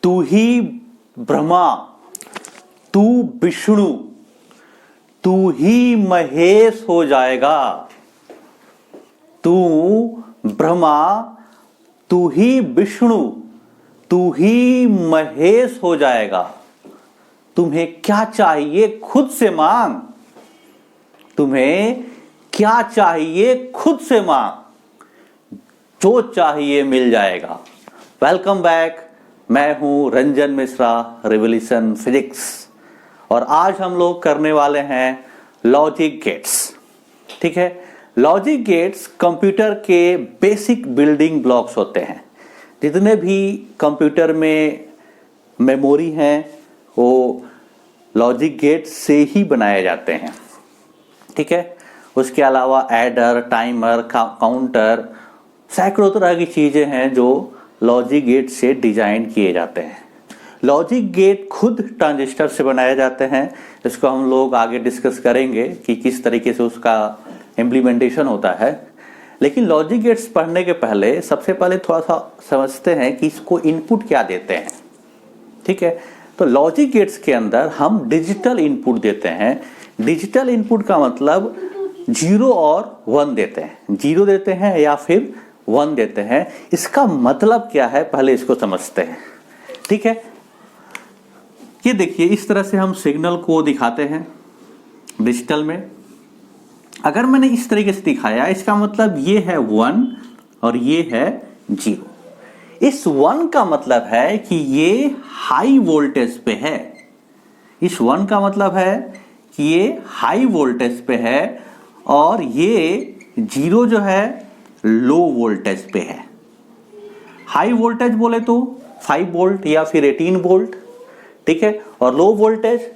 तू ही ब्रह्मा, तू विष्णु, तू ही महेश हो जाएगा। तू ब्रह्मा, तू ही विष्णु, तू ही महेश हो जाएगा। तुम्हें क्या चाहिए खुद से मांग, तुम्हें क्या चाहिए खुद से मांग, जो चाहिए मिल जाएगा। वेलकम बैक, मैं हूं रंजन मिश्रा, रिवोल्यूशन फिजिक्स, और आज हम लोग करने वाले हैं लॉजिक गेट्स। ठीक है, लॉजिक गेट्स कंप्यूटर के बेसिक बिल्डिंग ब्लॉक्स होते हैं। जितने भी कंप्यूटर में मेमोरी हैं वो लॉजिक गेट से ही बनाए जाते हैं। ठीक है, उसके अलावा एडर, टाइमर, काउंटर, सैकड़ों तरह की चीजें हैं जो लॉजिक गेट से डिजाइन किए जाते हैं। लॉजिक गेट खुद ट्रांजिस्टर से बनाए जाते हैं। इसको हम लोग आगे डिस्कस करेंगे कि किस तरीके से उसका इम्प्लीमेंटेशन होता है। लेकिन लॉजिक गेट्स पढ़ने के पहले सबसे पहले थोड़ा सा समझते हैं कि इसको इनपुट क्या देते हैं। ठीक है, तो लॉजिक गेट्स के अंदर हम डिजिटल इनपुट देते हैं। डिजिटल इनपुट का मतलब 0 और 1 देते हैं, 0 देते हैं या फिर 1 देते हैं। इसका मतलब क्या है पहले इसको समझते हैं। ठीक है, ये देखिए इस तरह से हम सिग्नल को दिखाते हैं डिजिटल में। अगर मैंने इस तरीके से दिखाया, इसका मतलब ये है 1 और ये है 0। इस 1 का मतलब है कि ये हाई वोल्टेज पे है। इस 1 का मतलब है कि ये हाई वोल्टेज पे है और ये 0 जो है लो वोल्टेज पे है। हाई वोल्टेज बोले तो 5 वोल्ट या फिर 18 वोल्ट। ठीक है, और लो वोल्टेज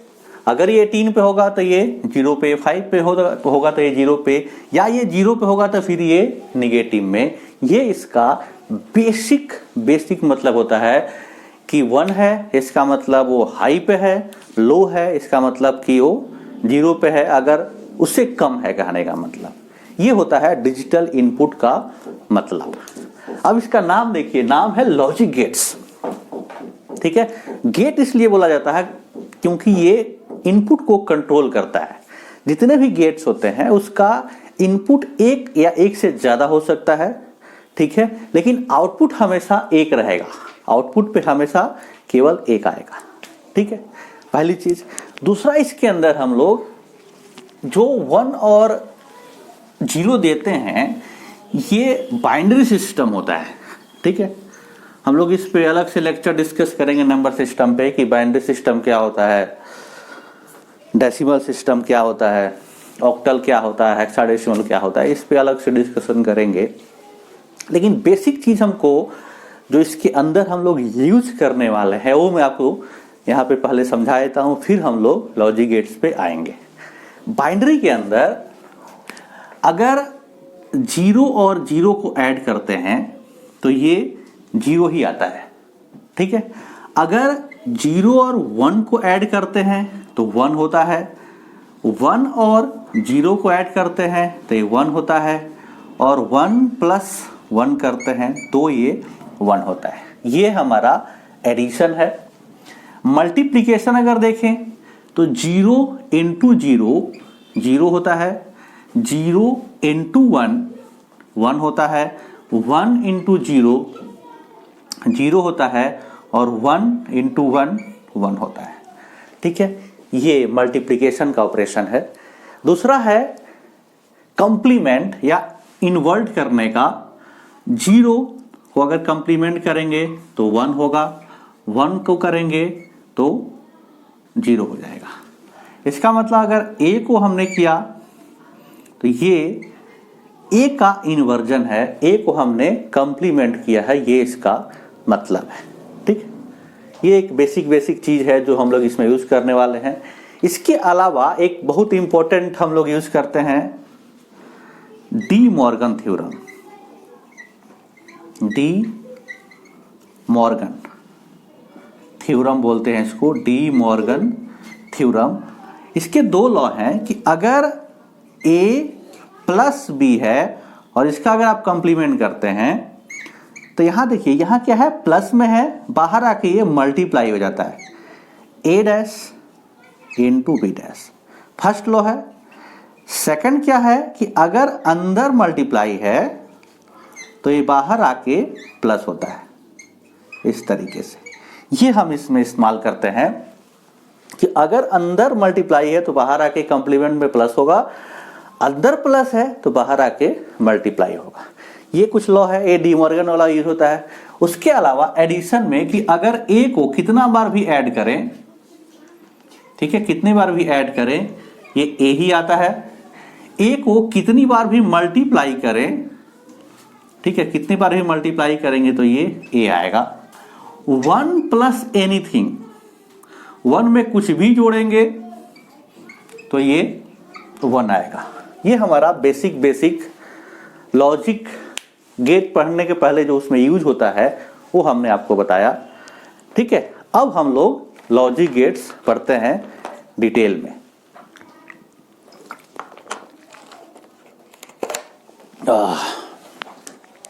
अगर ये 18 पे होगा तो ये 0 पे, 5 पे होगा तो ये 0 पे, या ये 0 पे होगा तो फिर ये निगेटिव में। ये इसका बेसिक मतलब होता है कि 1 है इसका मतलब वो हाई पे है, लो है इसका मतलब कि वो 0 पे है, अगर उससे कम है कहने का मतलब। ये होता है डिजिटल इनपुट का मतलब। अब इसका नाम देखिए, नाम है लॉजिक गेट्स। ठीक है, गेट इसलिए बोला जाता है क्योंकि ये इनपुट को कंट्रोल करता है। जितने भी गेट्स होते हैं उसका इनपुट एक या एक से ज्यादा हो सकता है। ठीक है, लेकिन आउटपुट हमेशा एक रहेगा। आउटपुट पे हमेशा केवल एक आएगा। ठीक है, पहली चीज। दूसरा, इसके अंदर हम लोग जो 1 और 0 देते हैं ये बाइनरी सिस्टम होता है। ठीक है, हम लोग इस पे अलग से लेक्चर डिस्कस करेंगे नंबर सिस्टम पे कि बाइनरी सिस्टम क्या होता है, डेसिमल सिस्टम क्या होता है, ऑक्टल क्या होता है, हेक्साडेसिमल क्या होता है। इस पे अलग से डिस्कशन करेंगे। लेकिन बेसिक चीज हमको जो इसके अंदर हम लोग यूज करने वाले हैं वो मैं आपको यहाँ पे पहले समझा देता हूँ, फिर हम लोग लॉजिक गेट्स पे आएंगे। बाइनरी के अंदर अगर 0 और 0 को ऐड करते हैं तो ये 0 ही आता है। ठीक है, अगर 0 और 1 को ऐड करते हैं तो 1 होता है, 1 और 0 को ऐड करते हैं तो ये 1 होता है, और 1 प्लस 1 करते हैं तो ये 1 होता है। ये हमारा एडिशन है। मल्टीप्लिकेशन अगर देखें तो 0 इंटू 0 0 होता है, 0 इंटू 1 1 होता है, 1 इंटू 0 0 होता है, और 1 इंटू 1 1 होता है। ठीक है, ये मल्टीप्लिकेशन का ऑपरेशन है। दूसरा है कंप्लीमेंट या इन्वर्ट करने का। 0 को अगर कंप्लीमेंट करेंगे तो 1 होगा, 1 को करेंगे तो 0 हो जाएगा। इसका मतलब अगर a को हमने किया तो ये a का इन्वर्जन है, a को हमने कंप्लीमेंट किया है, ये इसका मतलब है। ठीक, ये एक बेसिक चीज है जो हम लोग इसमें यूज करने वाले हैं। इसके अलावा एक बहुत इंपॉर्टेंट हम लोग यूज करते हैं De Morgan theorem. De Morgan theorem बोलते हैं इसको, डी मॉर्गन थ्योरम। इसके 2 लॉ हैं कि अगर a प्लस b है और इसका अगर आप कंप्लीमेंट करते हैं तो यहां देखिए, यहां क्या है, प्लस में है, बाहर आके ये मल्टीप्लाई हो जाता है, A dash into B dash, first law है। सेकंड क्या है कि अगर अंदर मल्टीप्लाई है तो ये बाहर आके प्लस होता है, इस तरीके से। ये हम इसमें इस्तेमाल करते हैं कि अगर अंदर मल्टीप्लाई है तो बाहर आके कंप्लीमेंट में प्लस होगा, अंदर प्लस है तो बाहर आके मल्टीप्लाई होगा। ये कुछ लॉ है, ए डी मॉर्गन वाला यूज होता है। उसके अलावा एडिशन में कि अगर ए को कितना बार भी ऐड करें, ठीक है, कितनी बार भी ऐड करें ये ए ही आता है। ए को कितनी बार भी मल्टीप्लाई करें, ठीक है, कितनी बार भी मल्टीप्लाई करेंगे तो ये ए आएगा। 1 प्लस एनीथिंग, 1 में कुछ भी जोड़ेंगे तो ये 1 आएगा। ये हमारा बेसिक लॉजिक गेट पढ़ने के पहले जो उसमें यूज होता है वो हमने आपको बताया, ठीक है। अब हम लोग लॉजिक गेट्स पढ़ते हैं डिटेल में।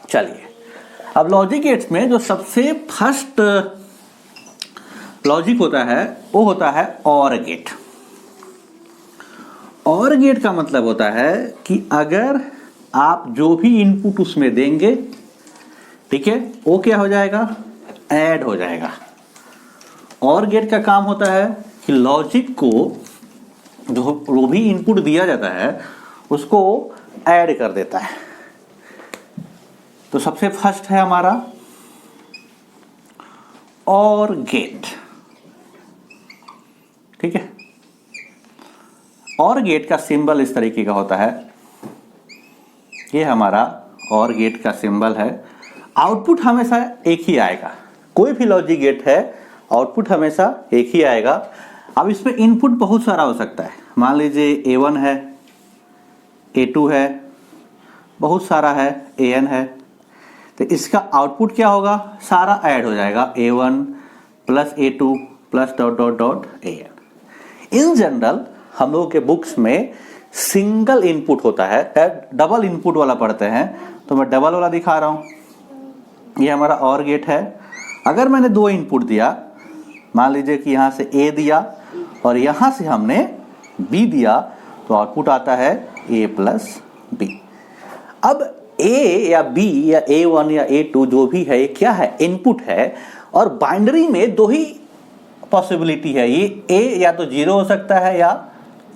चलिए, अब लॉजिक गेट्स में जो सबसे फर्स्ट लॉजिक होता है वो होता है और गेट। और गेट का मतलब होता है कि अगर आप जो भी इनपुट उसमें देंगे, ठीक है, वो क्या हो जाएगा, ऐड हो जाएगा। और गेट का काम होता है कि लॉजिक को जो भी इनपुट दिया जाता है उसको ऐड कर देता है। तो सबसे फर्स्ट है हमारा और गेट, ठीक है। और गेट का सिंबल इस तरीके का होता है, ये हमारा और गेट का सिंबल है। आउटपुट हमेशा एक ही आएगा, कोई भी लॉजिक गेट है आउटपुट हमेशा एक ही आएगा। अब इसमें इनपुट बहुत सारा हो सकता है, मान लीजिए A1 है, A2 है, बहुत सारा है, AN है, तो इसका आउटपुट क्या होगा, सारा ऐड हो जाएगा, A1 plus A2 plus dot dot dot AN। In general हम लोगों के बुक्स में सिंगल इनपुट होता है, डबल इनपुट वाला पढ़ते हैं, तो मैं डबल वाला दिखा रहा हूं। ये हमारा और गेट है। अगर मैंने 2 इनपुट दिया, मान लीजिए कि यहां से A दिया और यहां से हमने B दिया, तो आउटपुट आता है A प्लस B। अब A या B या A1 या A2 जो भी है, ये क्या है, इनपुट है। और बाइनरी में 2 ही पॉसिबिलिटी है, ये A या तो 0 हो सकता है या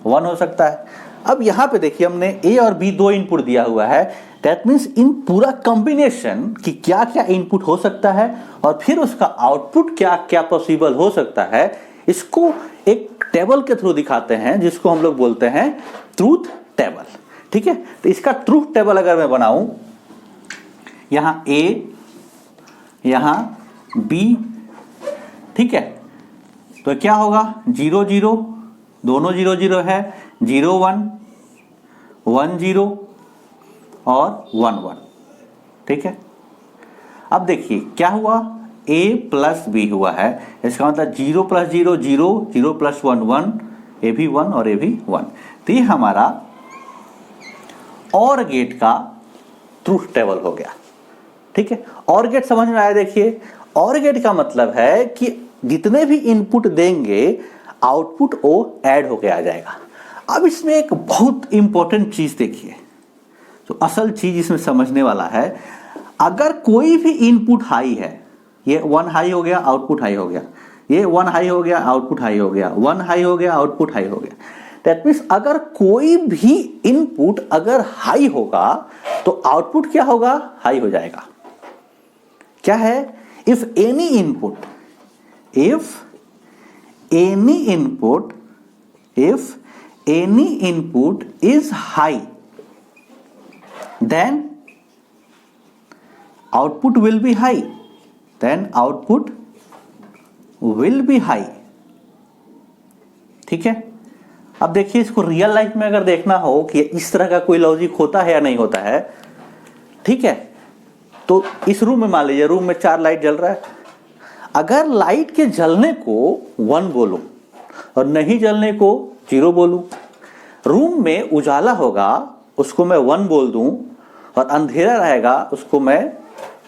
1 हो सकता है। अब यहां पे देखिए हमने A और B 2 इनपुट दिया हुआ है, दैट मीन्स इन पूरा कॉम्बिनेशन कि क्या क्या इनपुट हो सकता है और फिर उसका आउटपुट क्या क्या पॉसिबल हो सकता है, इसको एक टेबल के थ्रू दिखाते हैं, जिसको हम लोग बोलते हैं ट्रूथ टेबल, ठीक है। तो इसका ट्रूथ टेबल अगर मैं बनाऊं, यहां A, यहां B, ठीक है, तो क्या होगा, 0 0, दोनों 0 0 है, 0 1, 1 0 और 1 1, ठीक है। अब देखिए क्या हुआ, A प्लस B हुआ है, इसका मतलब 0 प्लस 0 0, 0 प्लस 1 1, A भी 1 और A भी 1। तो ये हमारा और गेट का ट्रूथ टेबल हो गया, ठीक है। और गेट समझ में आया। देखिए, और गेट का मतलब है कि जितने भी इनपुट देंगे आउटपुट वो ऐड होके आ जाएगा। अब इसमें एक बहुत इंपॉर्टेंट चीज देखिए, तो असल चीज इसमें समझने वाला है। अगर कोई भी इनपुट हाई है, ये 1 हाई हो गया, आउटपुट हाई हो गया, ये 1 हाई हो गया, आउटपुट हाई हो गया, 1 हाई हो गया, आउटपुट हाई हो गया। दैट मीन्स अगर कोई भी इनपुट अगर हाई होगा तो आउटपुट क्या होगा, हाई हो जाएगा। क्या है, if any input, if any input is high, then output will be high, ठीक है। अब देखिए, इसको रियल लाइफ में अगर देखना हो कि इस तरह का कोई लॉजिक होता है या नहीं होता है, ठीक है, तो इस रूम में मान लीजिए, रूम में 4 लाइट जल रहा है। अगर लाइट के जलने को 1 बोलूं और नहीं जलने को 0 बोलूं, रूम में उजाला होगा उसको मैं 1 बोल दूं और अंधेरा रहेगा उसको मैं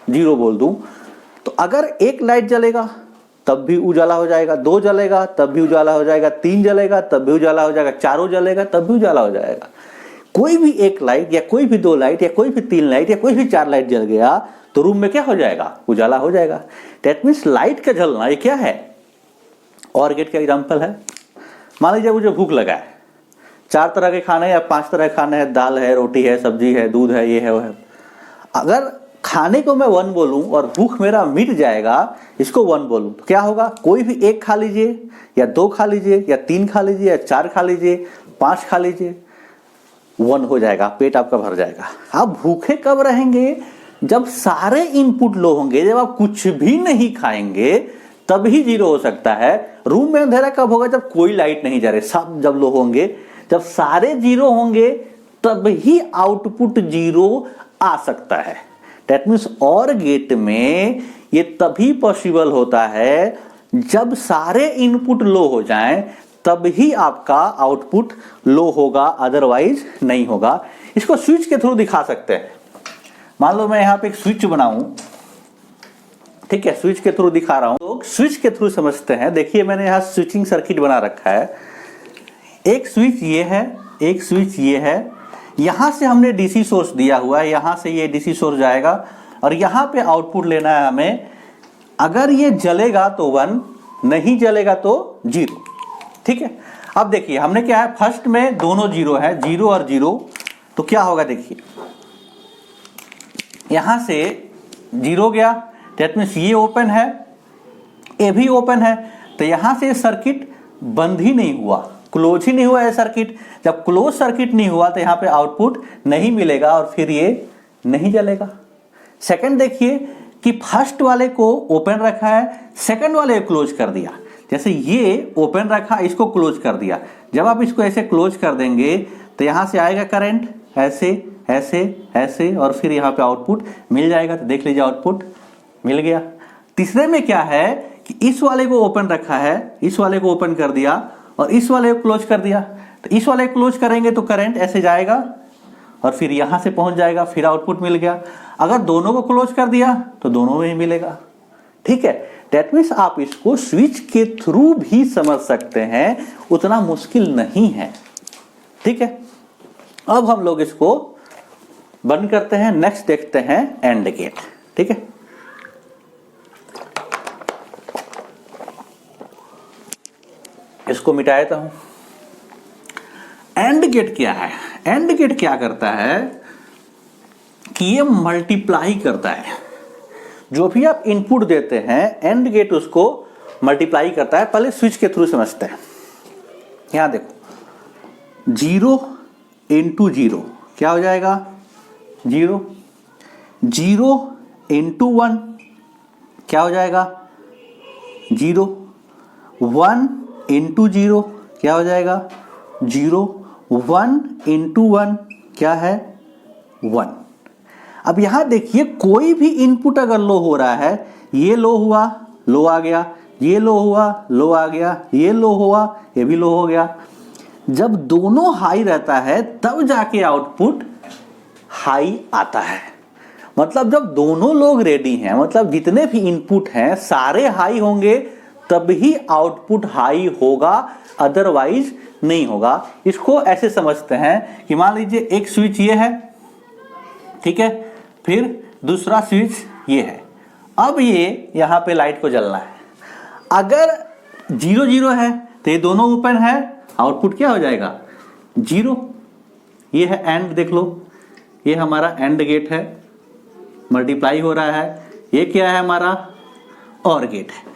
जीरो बोल दूं, तो अगर एक लाइट जलेगा तब भी उजाला हो जाएगा, दो जलेगा तब भी उजाला हो जाएगा, तीन जलेगा तब भी उजाला हो जाएगा, चारों जलेगा तब भी उजाला हो जाएगा। कोई भी एक लाइट या कोई भी दो लाइट या कोई भी तीन लाइट या कोई भी चार लाइट जल गया तो रूम में क्या हो जाएगा, उजाला हो जाएगा। दैट मीन्स लाइट का जलना ये क्या है, और गेट का एग्जाम्पल है। मान लीजिए मुझे भूख लगा है, चार तरह के खाने या पांच तरह के खाने हैं, दाल है, रोटी है, सब्जी है, दूध है, ये है वो है। अगर खाने को मैं वन बोलूं और भूख मेरा मिट जाएगा, इसको वन बोलूं, तो क्या होगा, कोई भी एक खा लीजिए या दो खा लीजिए या तीन खा लीजिए या चार खा लीजिए, पांच खा लीजिए, वन हो जाएगा, पेट आपका भर जाएगा। आप भूखे कब रहेंगे, जब सारे इनपुट लो होंगे, जब आप कुछ भी नहीं खाएंगे तभी जीरो हो सकता है। रूम में अंधेरा कब होगा, जब कोई लाइट नहीं जा रही, सब जब लो होंगे, जब सारे जीरो होंगे तब ही आउटपुट जीरो आ सकता है। दैट मीन्स और गेट में ये तभी पॉसिबल होता है जब सारे इनपुट लो हो जाएं, तब ही आपका आउटपुट लो होगा, अदरवाइज नहीं होगा। इसको स्विच के थ्रू दिखा सकते हैं। मान लो मैं यहां पे एक स्विच बनाऊं, ठीक है, स्विच के थ्रू दिखा रहा हूं, तो स्विच के थ्रू समझते हैं। देखिए मैंने यहां स्विचिंग सर्किट बना रखा है, एक स्विच ये है, एक स्विच ये है, यहां से हमने डीसी सोर्स दिया हुआ है, यहां से ये डीसी सोर्स जाएगा और यहां पे आउटपुट लेना है हमें। अगर ये जलेगा तो वन, नहीं जलेगा तो जीरो, ठीक है। अब देखिए हमने क्या है, फर्स्ट में दोनों जीरो है, जीरो और जीरो, तो क्या होगा देखिए, यहां से जीरो गया, दैट मीन्स ये ओपन है, ये भी ओपन है, तो यहां से सर्किट बंद ही नहीं हुआ, क्लोज ही नहीं हुआ है सर्किट। जब क्लोज सर्किट नहीं हुआ तो यहां पे आउटपुट नहीं मिलेगा और फिर ये नहीं जलेगा। सेकंड देखिए कि फर्स्ट वाले को ओपन रखा है, सेकंड वाले को क्लोज कर दिया। जैसे ये ओपन रखा, इसको क्लोज कर दिया, जब आप इसको ऐसे क्लोज कर देंगे तो यहां से आएगा करंट, ऐसे ऐसे ऐसे, और फिर यहाँ पे आउटपुट मिल जाएगा। तो देख लीजिए आउटपुट मिल गया। तीसरे में क्या है कि इस वाले को ओपन रखा है, इस वाले को ओपन कर दिया और इस वाले को क्लोज कर दिया, तो इस वाले को क्लोज करेंगे तो करंट ऐसे जाएगा और फिर यहां से पहुंच जाएगा, फिर आउटपुट मिल गया। अगर दोनों को क्लोज कर दिया तो दोनों में ही मिलेगा, ठीक है। दैट मीन्स आप इसको स्विच के थ्रू भी समझ सकते हैं, उतना मुश्किल नहीं है, ठीक है। अब हम लोग इसको बंद करते हैं, नेक्स्ट देखते हैं एंड गेट, ठीक है। इसको मिटा देता हूं। एंड गेट क्या है, एंड गेट क्या करता है कि ये मल्टीप्लाई करता है, जो भी आप इनपुट देते हैं एंड गेट उसको मल्टीप्लाई करता है। पहले स्विच के थ्रू समझते हैं। यहां देखो, जीरो इंटू जीरो क्या हो जाएगा, जीरो, जीरो इंटू वन क्या हो जाएगा, जीरो, वन इंटू जीरो क्या हो जाएगा, जीरो, वन इंटू वन क्या है, वन। अब यहां देखिए कोई भी इनपुट अगर लो हो रहा है, ये लो हुआ, लो आ गया, ये लो हुआ, लो आ गया, ये लो हुआ, ये भी लो हो गया। जब दोनों हाई रहता है तब जाके आउटपुट हाई आता है। मतलब जब दोनों लोग रेडी हैं, मतलब जितने भी इनपुट हैं सारे हाई होंगे तभी आउटपुट हाई होगा, अदरवाइज नहीं होगा। इसको ऐसे समझते हैं कि मान लीजिए एक स्विच ये है, ठीक है, फिर दूसरा स्विच ये है। अब ये यहां पे लाइट को जलना है, अगर जीरो जीरो है तो ये दोनों ओपन है, आउटपुट क्या हो जाएगा, जीरो। ये है एंड, देख लो, ये हमारा एंड गेट है, मल्टीप्लाई हो रहा है। ये क्या है हमारा, और गेट है,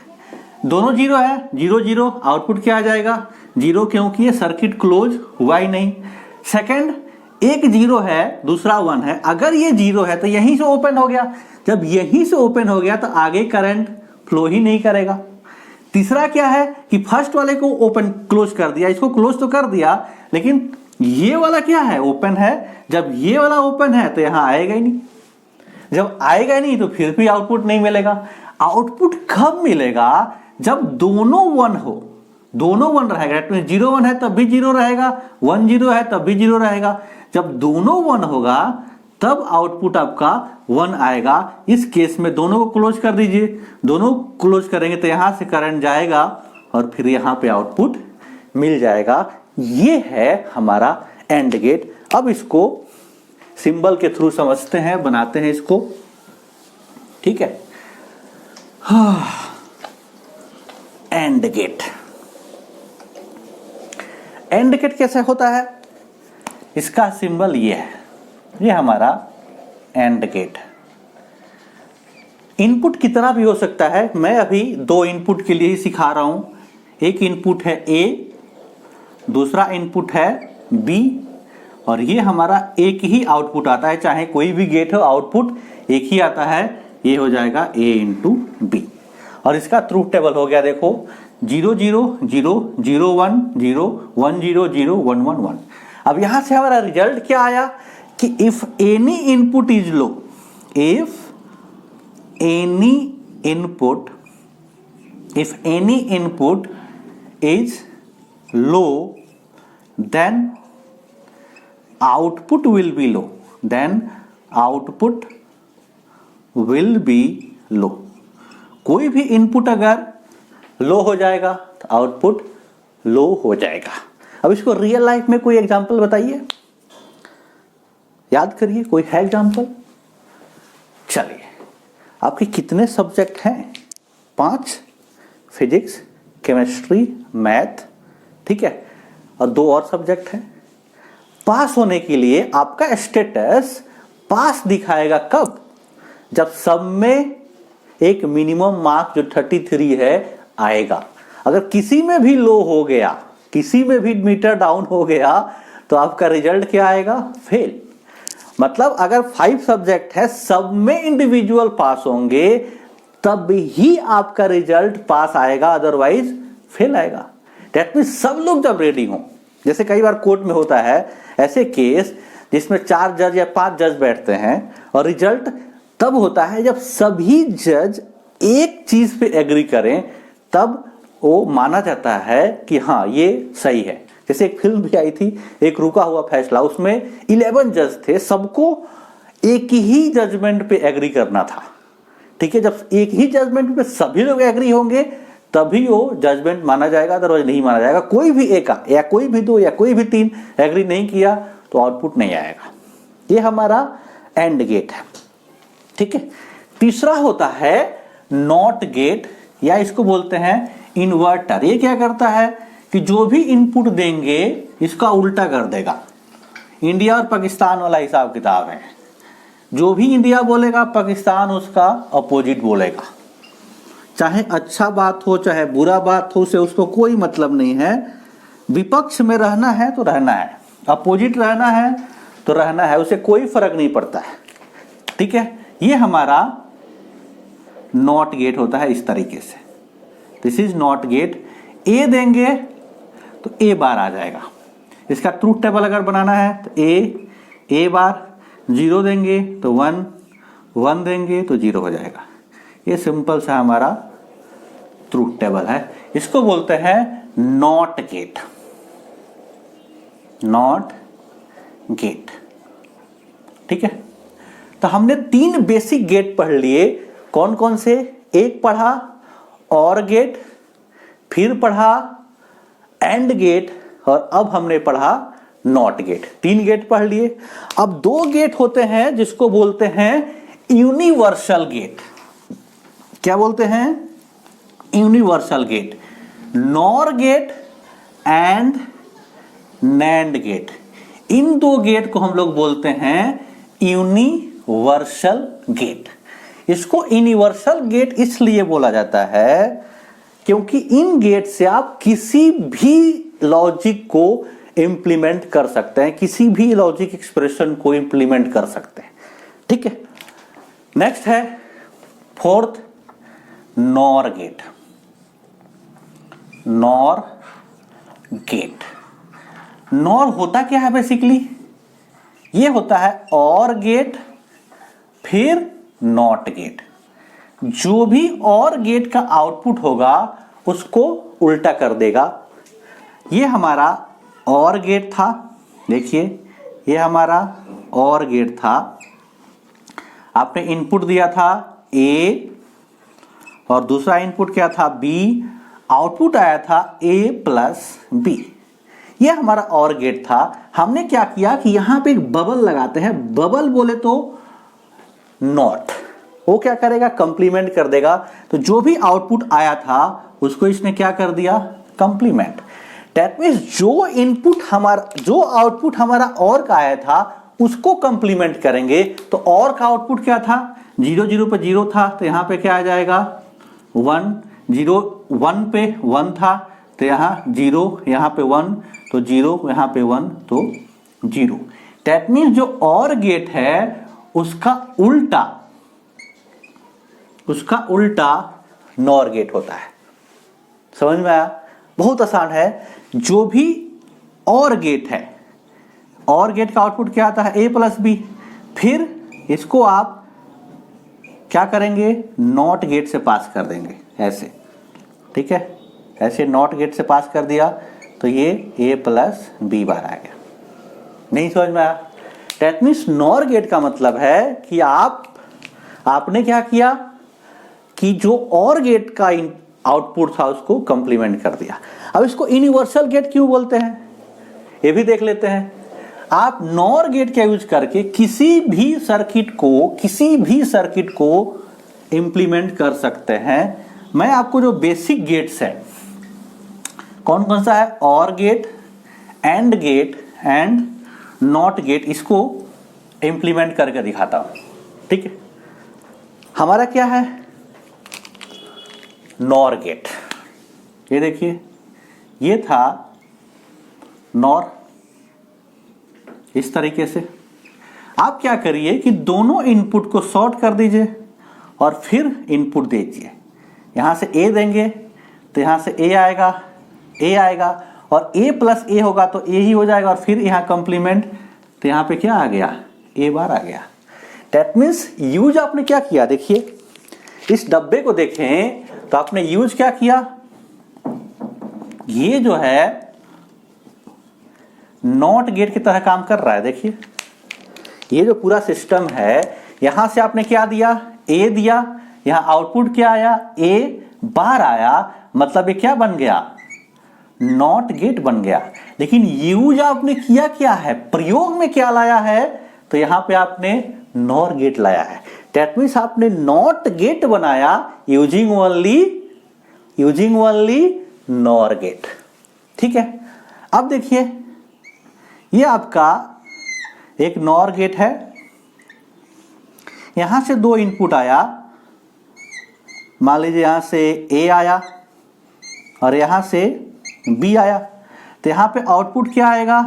दोनों जीरो है, जीरो जीरो, आउटपुट क्या आ जाएगा, जीरो, क्योंकि ये सर्किट क्लोज हुआ ही नहीं। सेकंड, एक जीरो है, दूसरा वन है, अगर ये जीरो है तो यहीं से ओपन हो गया, जब यहीं से ओपन हो गया तो आगे करंट फ्लो ही नहीं करेगा। तीसरा क्या है कि फर्स्ट वाले को ओपन क्लोज कर दिया, इसको क्लोज तो कर दिया, लेकिन ये वाला क्या है, ओपन है। जब ये वाला ओपन है तो यहां आएगा ही नहीं, जब आएगा ही नहीं तो फिर भी आउटपुट नहीं मिलेगा। आउटपुट कब मिलेगा, जब दोनों वन हो, दोनों वन रहेगा, जीरो वन है तब भी जीरो रहेगा, वन जीरो है तब भी जीरो रहेगा। जब दोनों वन होगा तब आउटपुट आपका 1 आएगा। इस केस में दोनों को क्लोज कर दीजिए, दोनों क्लोज करेंगे तो यहां से करंट जाएगा और फिर यहां पे आउटपुट मिल जाएगा। ये है हमारा एंड गेट। अब इसको सिंबल के थ्रू समझते हैं, बनाते हैं इसको, ठीक है। एंड गेट, एंड गेट कैसे होता है? इसका सिंबल ये है, ये हमारा एंड गेट। इनपुट कितना भी हो सकता है, मैं अभी 2 इनपुट के लिए ही सिखा रहा हूं। एक इनपुट है A, दूसरा इनपुट है B, और ये हमारा एक ही आउटपुट आता है, चाहे कोई भी गेट हो आउटपुट एक ही आता है। ये हो जाएगा A इंटू B, और इसका ट्रूथ टेबल हो गया, देखो 0 0 0 0 1 0 1 0 0 1 1 1। अब यहां से हमारा रिजल्ट क्या आया कि if any input is low, if any input is low, then output will be low, कोई भी इनपुट अगर लो हो जाएगा तो आउटपुट लो हो जाएगा। अब इसको रियल लाइफ में कोई एग्जांपल बताइए, याद करिए, कोई है एग्जांपल? चलिए, आपके कितने सब्जेक्ट हैं? 5, फिजिक्स, केमिस्ट्री, मैथ, ठीक है, और 2 और सब्जेक्ट हैं। पास होने के लिए आपका स्टेटस पास दिखाएगा कब? जब सब में एक मिनिमम मार्क जो 33 है आएगा। अगर किसी में भी लो हो गया, किसी में भी मीटर डाउन हो गया, तो आपका रिजल्ट क्या आएगा? फेल। मतलब अगर 5 सब्जेक्ट है, सब में इंडिविजुअल पास होंगे, तब ही आपका रिजल्ट पास आएगा, अदरवाइज फेल आएगा। दैट मींस सब लोग जब रेडी हों, जैसे कई बार कोर्ट में होता है ऐसे केस जिसमें 4 जज या 5 जज बैठते हैं, और रिजल्ट तब होता है जब सभी जज एक चीज पे एग्री करें, तब वो माना जाता है कि हाँ ये सही है। जैसे एक फिल्म भी आई थी, एक रुका हुआ फैसला, उसमें 11 जज थे, सबको एक ही जजमेंट पे एग्री करना था, ठीक है। जब एक ही जजमेंट पे सभी लोग एग्री होंगे तभी वो जजमेंट माना जाएगा, अदरवाइज नहीं माना जाएगा। कोई भी एक या कोई भी 2 या कोई भी 3 एग्री नहीं किया तो आउटपुट नहीं आएगा। ये हमारा एंड गेट है, ठीक है। तीसरा होता है नॉट गेट, या इसको बोलते हैं इन्वर्टर। ये क्या करता है कि जो भी इनपुट देंगे इसका उल्टा कर देगा। इंडिया और पाकिस्तान वाला हिसाब किताब है, जो भी इंडिया बोलेगा पाकिस्तान उसका अपोजिट बोलेगा। चाहे अच्छा बात हो चाहे बुरा बात हो, उसे उसको कोई मतलब नहीं है। विपक्ष में रहना है तो रहना है, अपोजिट रहना है तो रहना है, उसे कोई फर्क नहीं पड़ता है, ठीक है। ये हमारा नॉट गेट होता है इस तरीके से। This is not gate. A देंगे तो ए बार आ जाएगा। इसका ट्रूथ टेबल अगर बनाना है तो ए बार, 0 देंगे तो 1, 1 देंगे तो 0 हो जाएगा। ये सिंपल सा हमारा ट्रूथ टेबल है। इसको बोलते हैं नॉट गेट, नॉट गेट, ठीक है। तो हमने 3 बेसिक गेट पढ़ लिए। कौन कौन से? एक पढ़ा और गेट, फिर पढ़ा एंड गेट, और अब हमने पढ़ा नॉट गेट। 3 गेट पढ़ लिए। अब 2 गेट होते हैं जिसको बोलते हैं यूनिवर्सल गेट। क्या बोलते हैं? Universal gate. NOR gate and NAND gate, इन 2 गेट को हम लोग बोलते हैं यूनिवर्सल गेट। इसको यूनिवर्सल गेट इसलिए बोला जाता है क्योंकि इन गेट से आप किसी भी लॉजिक को इंप्लीमेंट कर सकते हैं, किसी भी लॉजिक एक्सप्रेशन को इंप्लीमेंट कर सकते हैं, ठीक है। नेक्स्ट है 4th NOR gate. NOR gate, NOR होता क्या है बेसिकली? ये होता है और गेट फिर नॉट गेट। जो भी और गेट का आउटपुट होगा उसको उल्टा कर देगा। ये हमारा और गेट था, देखिए ये हमारा और गेट था, आपने इनपुट दिया था ए और दूसरा इनपुट क्या था बी, आउटपुट आया था ए प्लस बी। यह हमारा और गेट था। हमने क्या किया कि यहां पे एक बबल लगाते हैं। बबल बोले तो नॉट, वो क्या करेगा, कंप्लीमेंट कर देगा। तो जो भी आउटपुट आया था उसको इसने क्या कर दिया, कंप्लीमेंट। दैट मींस जो इनपुट हमारा, जो आउटपुट हमारा और का आया था उसको कंप्लीमेंट करेंगे। तो और का आउटपुट क्या था, 0 0 पे 0 था, तो यहां पे क्या आ जाएगा 1, 0 1 पे 1 था, तो यहां 0, यहां पे 1 तो 0, यहां पे 1 तो 0। दैट मींस जो और गेट है उसका उल्टा नॉर गेट होता है। समझ में आया? बहुत आसान है। जो भी और गेट है, और गेट का आउटपुट क्या आता है, ए प्लस बी। फिर इसको आप क्या करेंगे, नॉट गेट से पास कर देंगे ऐसे, ठीक है, ऐसे नॉट गेट से पास कर दिया तो ये ए प्लस बी बार आ गया। नहीं समझ में आया? दैट मीन्स नॉर गेट का मतलब है कि आपने क्या किया कि जो और गेट का आउटपुट था उसको कंप्लीमेंट कर दिया। अब इसको यूनिवर्सल गेट क्यों बोलते हैं ये भी देख लेते हैं। आप नॉर गेट का यूज करके किसी भी सर्किट को इंप्लीमेंट कर सकते हैं। मैं आपको जो बेसिक गेट्स है कौन कौन सा है, OR gate, AND gate and NOT gate, इसको इंप्लीमेंट करके दिखाता हूं। ठीक है, हमारा क्या है, नॉर गेट। ये देखिए, ये था नॉर, इस तरीके से। आप क्या करिए कि दोनों इनपुट को सॉर्ट कर दीजिए और फिर इनपुट दीजिए। यहां से ए देंगे तो यहां से ए आएगा और ए प्लस ए होगा तो ए ही हो जाएगा, और फिर यहां कंप्लीमेंट, तो यहां पे क्या आ गया, ए बार आ गया। दैट मीन्स यूज आपने क्या किया, देखिए इस डब्बे को देखें तो आपने यूज क्या किया, ये जो है नॉट गेट की तरह काम कर रहा है। देखिए ये जो पूरा सिस्टम है, यहां से आपने क्या दिया, ए दिया, यहां आउटपुट क्या आया, ए बार आया, मतलब ये क्या बन गया, नॉट गेट बन गया। लेकिन यूज आपने किया क्या है, प्रयोग में क्या लाया है, तो यहां पे आपने नॉर गेट लाया है। दैट मीन्स आपने नॉट गेट बनाया यूजिंग ओनली नॉर गेट। ठीक है, अब देखिए ये आपका एक नॉर गेट है, यहां से दो इनपुट आया, मान लीजिए यहां से ए आया और यहां से बी आया, तो यहां पे आउटपुट क्या आएगा,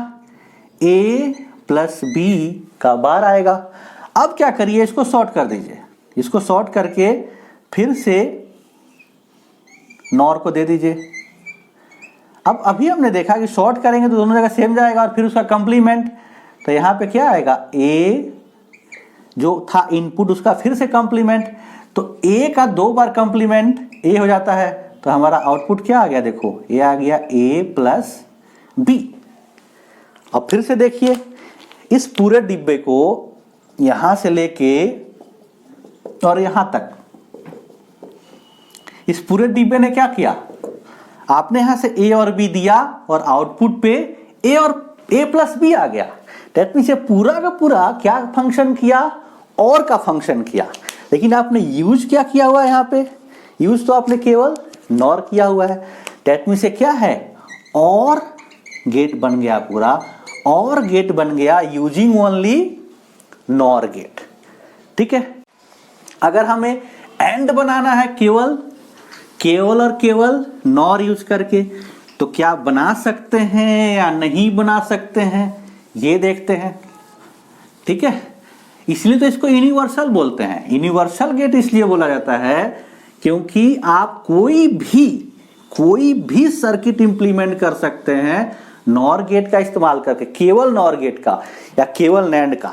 ए प्लस बी का बार आएगा। अब क्या करिए, इसको सॉर्ट कर दीजिए, इसको सॉर्ट करके फिर से नॉर को दे दीजिए। अब अभी हमने देखा कि सॉर्ट करेंगे तो दोनों जगह सेम जाएगा और फिर उसका कंप्लीमेंट, तो यहां पे क्या आएगा, ए जो था इनपुट उसका फिर से कंप्लीमेंट, तो ए का 2 बार कंप्लीमेंट ए हो जाता है, तो हमारा आउटपुट क्या आ गया, देखो ये आ गया ए प्लस बी। अब फिर से देखिए इस पूरे डिब्बे को यहां से लेके और यहां तक, इस पूरे डिब्बे ने क्या किया, आपने यहां से ए और बी दिया और आउटपुट पे ए और ए प्लस बी आ गया। दैट मींस ये पूरा का पूरा क्या फंक्शन किया, और का फंक्शन किया। लेकिन आपने यूज क्या किया हुआ है, यहां पे यूज तो आपने केवल नॉर किया हुआ है। दैट मींस ये क्या है, और गेट बन गया, पूरा और गेट बन गया यूजिंग ओनली नॉर गेट। ठीक है, अगर हमें एंड बनाना है केवल और केवल नॉर यूज करके, तो क्या बना सकते हैं या नहीं बना सकते हैं, ये देखते हैं। ठीक है, इसलिए तो इसको यूनिवर्सल बोलते हैं। यूनिवर्सल गेट इसलिए बोला जाता है क्योंकि आप कोई भी सर्किट इंप्लीमेंट कर सकते हैं नॉर गेट का इस्तेमाल करके, केवल नॉर गेट का या केवल नैंड का।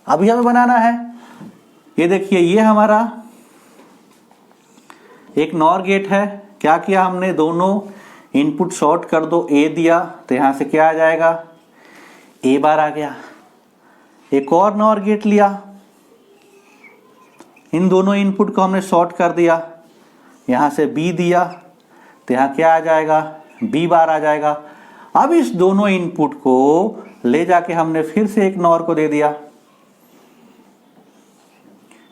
अभी हमें बनाना है, ये देखिए ये हमारा एक नॉर गेट है। क्या किया हमने, दोनों इनपुट शॉर्ट कर दो, ए दिया तो यहां से क्या आ जाएगा, ए बार आ गया। एक और नॉर गेट लिया, इन दोनों इनपुट को हमने सॉर्ट कर दिया, यहाँ से B दिया तो यहाँ क्या आ जाएगा, B बार आ जाएगा। अब इस दोनों इनपुट को ले जाके हमने फिर से एक नॉर को दे दिया,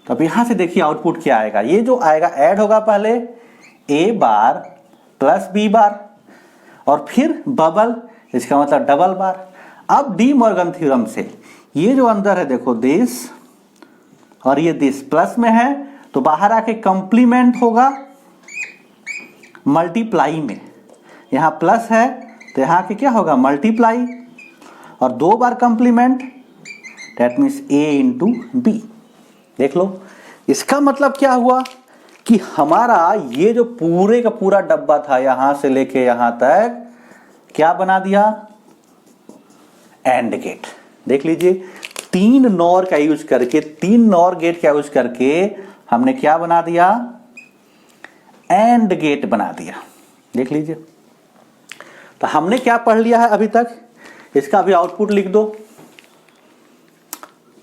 तो अब यहां से देखिए आउटपुट क्या आएगा। ये जो आएगा ऐड होगा पहले A बार प्लस B बार और फिर बबल, इसका मतलब डबल बार। अब डी मॉर्गन थ्योरम से ये जो अंदर है देखो दिस और ये दिस प्लस में है, तो बाहर आके कंप्लीमेंट होगा मल्टीप्लाई में। यहां प्लस है तो यहां के क्या होगा, मल्टीप्लाई, और 2 बार complement, that means A into B. देख लो, इसका मतलब क्या हुआ कि हमारा ये जो पूरे का पूरा डब्बा था यहां से लेके यहां तक क्या बना दिया, एंड गेट। देख लीजिए, 3 नॉर का यूज करके, 3 नॉर गेट का यूज करके हमने क्या बना दिया, एंड गेट बना दिया। देख लीजिए, तो हमने क्या पढ़ लिया है अभी तक, इसका अभी आउटपुट लिख दो,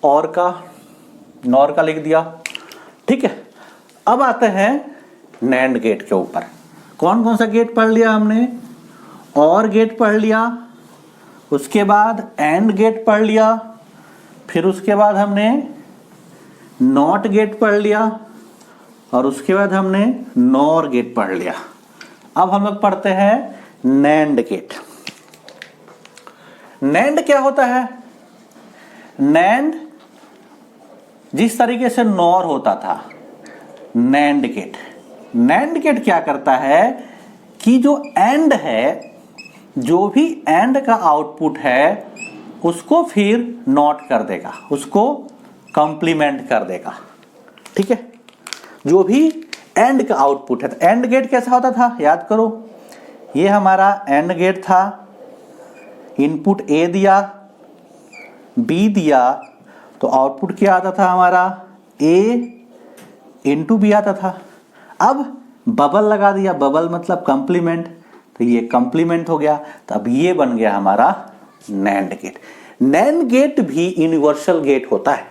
और का नॉर का लिख दिया, ठीक है। अब आते हैं नैंड गेट के ऊपर। कौन कौन सा गेट पढ़ लिया हमने, और गेट पढ़ लिया, उसके बाद एंड गेट पढ़ लिया, फिर उसके बाद हमने नॉट गेट पढ़ लिया, और उसके बाद हमने नॉर गेट पढ़ लिया। अब हम लोग पढ़ते हैं नैंड गेट। नैंड क्या होता है, नैंड जिस तरीके से नॉर होता था, नैंड गेट, नैंड गेट क्या करता है कि जो एंड है, जो भी एंड का आउटपुट है उसको फिर नॉट कर देगा, उसको कंप्लीमेंट कर देगा, ठीक है। जो भी एंड का आउटपुट है, तो एंड गेट कैसा होता था, याद करो, ये हमारा एंड गेट था, इनपुट A दिया, B दिया, तो आउटपुट क्या आता था हमारा, A इंटू B आता था। अब बबल लगा दिया, बबल मतलब कंप्लीमेंट, तो ये कंप्लीमेंट हो गया, तो अब ये बन गया हमारा नैंड गेट। नैंड गेट भी यूनिवर्सल गेट होता है।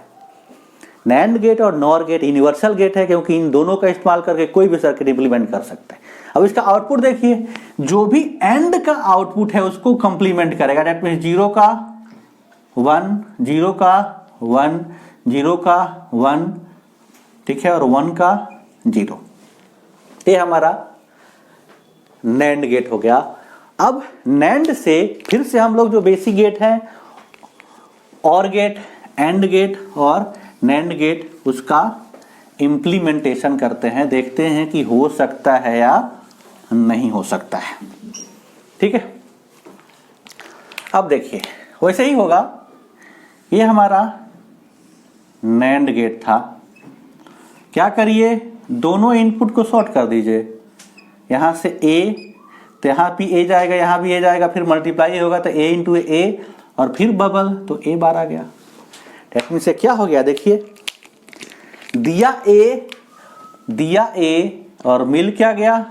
नैंड गेट और नॉर गेट यूनिवर्सल गेट है, क्योंकि इन दोनों का इस्तेमाल करके कोई भी सर्किट इंप्लीमेंट कर सकते हैं। अब इसका आउटपुट देखिए, जो भी एंड का आउटपुट है उसको कंप्लीमेंट करेगा, दैट मींस 0 का 1, 0 का 1, 0 का 1, ठीक है, और 1 का 0। ये हमारा नैंड गेट हो गया। अब नैंड से फिर से हम लोग जो बेसिक गेट हैं, और गेट, एंड गेट और नैंड गेट, उसका इंप्लीमेंटेशन करते हैं, देखते हैं कि हो सकता है या नहीं हो सकता है, ठीक है। अब देखिए, वैसे ही होगा, ये हमारा नैंड गेट था। क्या करिए, दोनों इनपुट को शॉर्ट कर दीजिए, यहां से A, तो यहां भी A जाएगा, यहां भी A जाएगा, फिर मल्टीप्लाई होगा तो A इंटू A, और फिर बबल, तो A बार आ गया। डेट मीन्स से क्या हो गया, देखिए, दिया A और मिल क्या गया,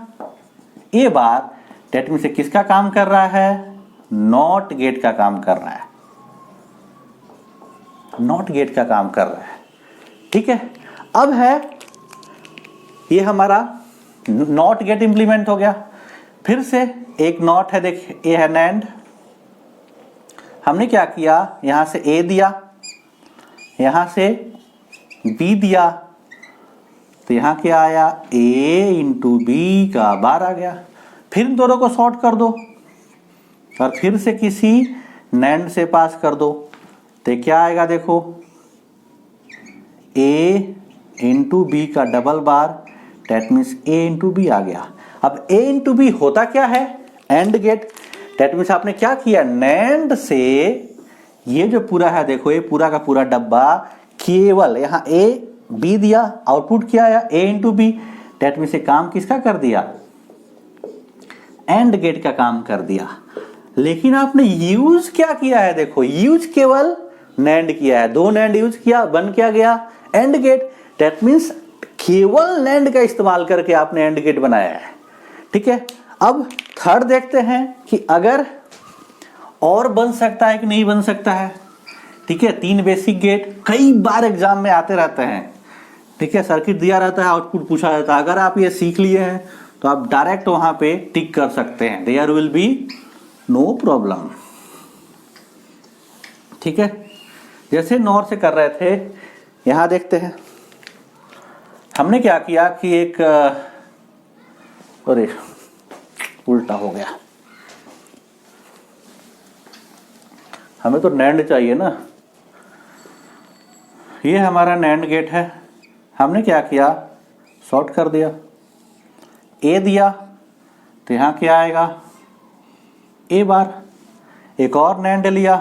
A बार। डेट मीन्स से किसका काम कर रहा है, नॉट गेट का काम कर रहा है, नॉट गेट का काम कर रहा है, ठीक है। अब है ये हमारा नॉट गेट इंप्लीमेंट हो गया, फिर से एक नॉट है, देख, ए है नैंड, हमने क्या किया, यहां से A दिया, यहां से B दिया, तो यहां क्या आया, A इंटू B का बार आ गया। फिर इन दोनों को शॉर्ट कर दो और फिर से किसी नैंड से पास कर दो, तो क्या आएगा, देखो, A इंटू B का double bar, that means A into B आ गया। अब A इंटू B होता क्या है, एंड गेट। डेट मीन्स आपने क्या किया, नैंड से ये जो पूरा है, देखो, ये पूरा का पूरा डब्बा, केवल यहाँ A B दिया, आउटपुट क्या आया, A into B। That means काम किसका कर दिया, एंड गेट का काम कर दिया। लेकिन आपने यूज क्या किया है, देखो, यूज केवल नैंड किया है, 2 नैंड यूज किया, बन क्या गया, एंड गेट। डेट मीन्स केवल नैंड का इस्तेमाल करके आपने एंड गेट बनाया है, ठीक है। अब थर्ड देखते हैं कि अगर और बन सकता है कि नहीं बन सकता है, ठीक है। 3 बेसिक गेट कई बार एग्जाम में आते रहते हैं, ठीक है, सर्किट दिया रहता है, आउटपुट पूछा जाता है। अगर आप ये सीख लिए हैं तो आप डायरेक्ट वहां पे टिक कर सकते हैं, there will be no problem. ठीक है, जैसे नॉर से कर रहे थे, यहां देखते हैं हमने क्या किया कि एक अरे उल्टा हो गया, हमें तो नैंड चाहिए ना। ये हमारा नैंड गेट है, हमने क्या किया, शॉर्ट कर दिया, ए दिया तो यहाँ क्या आएगा, ए बार। एक और नैंड लिया,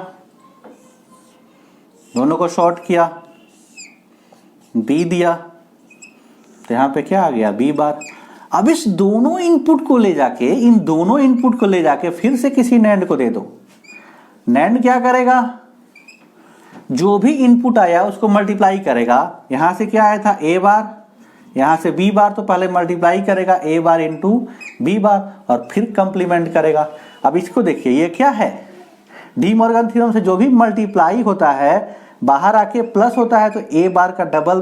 दोनों को शॉर्ट किया, बी दिया तो यहाँ पे क्या आ गया, बी बार। अब इस दोनों इनपुट को ले जाके, इन दोनों इनपुट को ले जाके फिर से किसी नैंड को दे दो। नैंड क्या करेगा, जो भी इनपुट आया उसको मल्टीप्लाई करेगा। यहां से क्या आया था, ए बार, यहां से बी बार, तो पहले मल्टीप्लाई करेगा ए बार इंटू बी बार और फिर कंप्लीमेंट करेगा। अब इसको देखिए, ये क्या है, डी मॉर्गन थ्योरम से जो भी मल्टीप्लाई होता है बाहर आके प्लस होता है, तो ए बार का डबल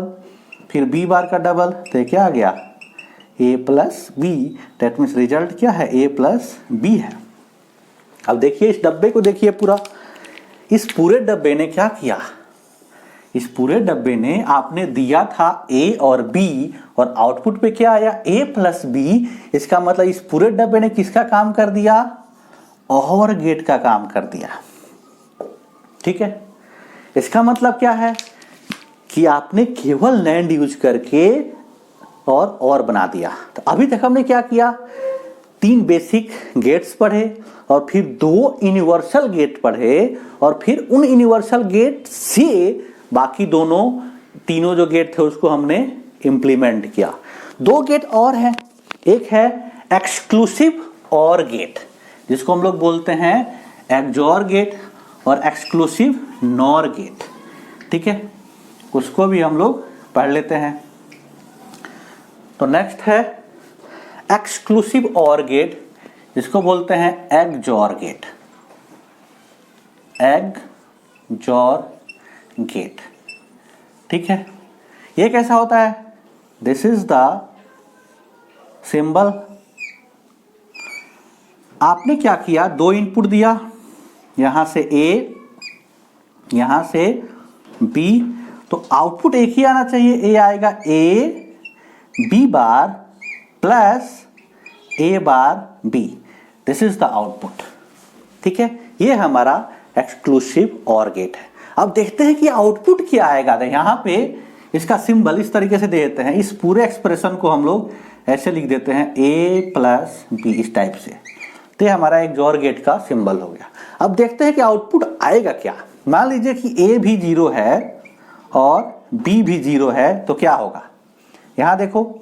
फिर बी बार का डबल, तो क्या आ गया, A plus B. That means result क्या है, ए प्लस बी है। अब देखिए इस डब्बे को देखिए पूरा, इस पूरे डब्बे ने क्या किया, इस पूरे डब्बे ने आपने दिया था ए और बी और आउटपुट पे क्या आया, ए प्लस बी। इसका मतलब इस पूरे डब्बे ने किसका काम कर दिया, और गेट का काम कर दिया। ठीक है, इसका मतलब क्या है कि आपने केवल नैंड यूज करके और बना दिया। तो अभी तक हमने क्या किया, 3 बेसिक गेट्स पढ़े और फिर 2 यूनिवर्सल गेट पढ़े और फिर उन यूनिवर्सल गेट से बाकी तीनों जो गेट थे उसको हमने इंप्लीमेंट किया। 2 गेट और हैं, एक है एक्सक्लूसिव और गेट, जिसको हम लोग बोलते हैं एक्सॉर गेट और एक्सक्लूसिव नॉर गेट। ठीक है, उसको भी हम लोग पढ़ लेते हैं। तो नेक्स्ट है एक्सक्लूसिव और गेट, जिसको बोलते हैं एक्सॉर गेट, एक्सॉर गेट। ठीक है, ये कैसा होता है, दिस इज द सिंबल। आपने क्या किया, 2 इनपुट दिया, यहां से ए, यहां से बी, तो आउटपुट एक ही आना चाहिए, ए आएगा A B bar plus A bar B, this is the output. ठीक है, ये हमारा एक्सक्लूसिव और गेट है। अब देखते हैं कि आउटपुट क्या आएगा। तो यहां पे इसका सिंबल इस तरीके से दे देते हैं, इस पूरे एक्सप्रेशन को हम लोग ऐसे लिख देते हैं, ए प्लस बी, इस टाइप से। तो हमारा एक्सॉर गेट का सिंबल हो गया। अब देखते हैं कि आउटपुट आएगा क्या। मान लीजिए कि ए भी 0 है और बी भी 0 है, तो क्या होगा, यहां देखो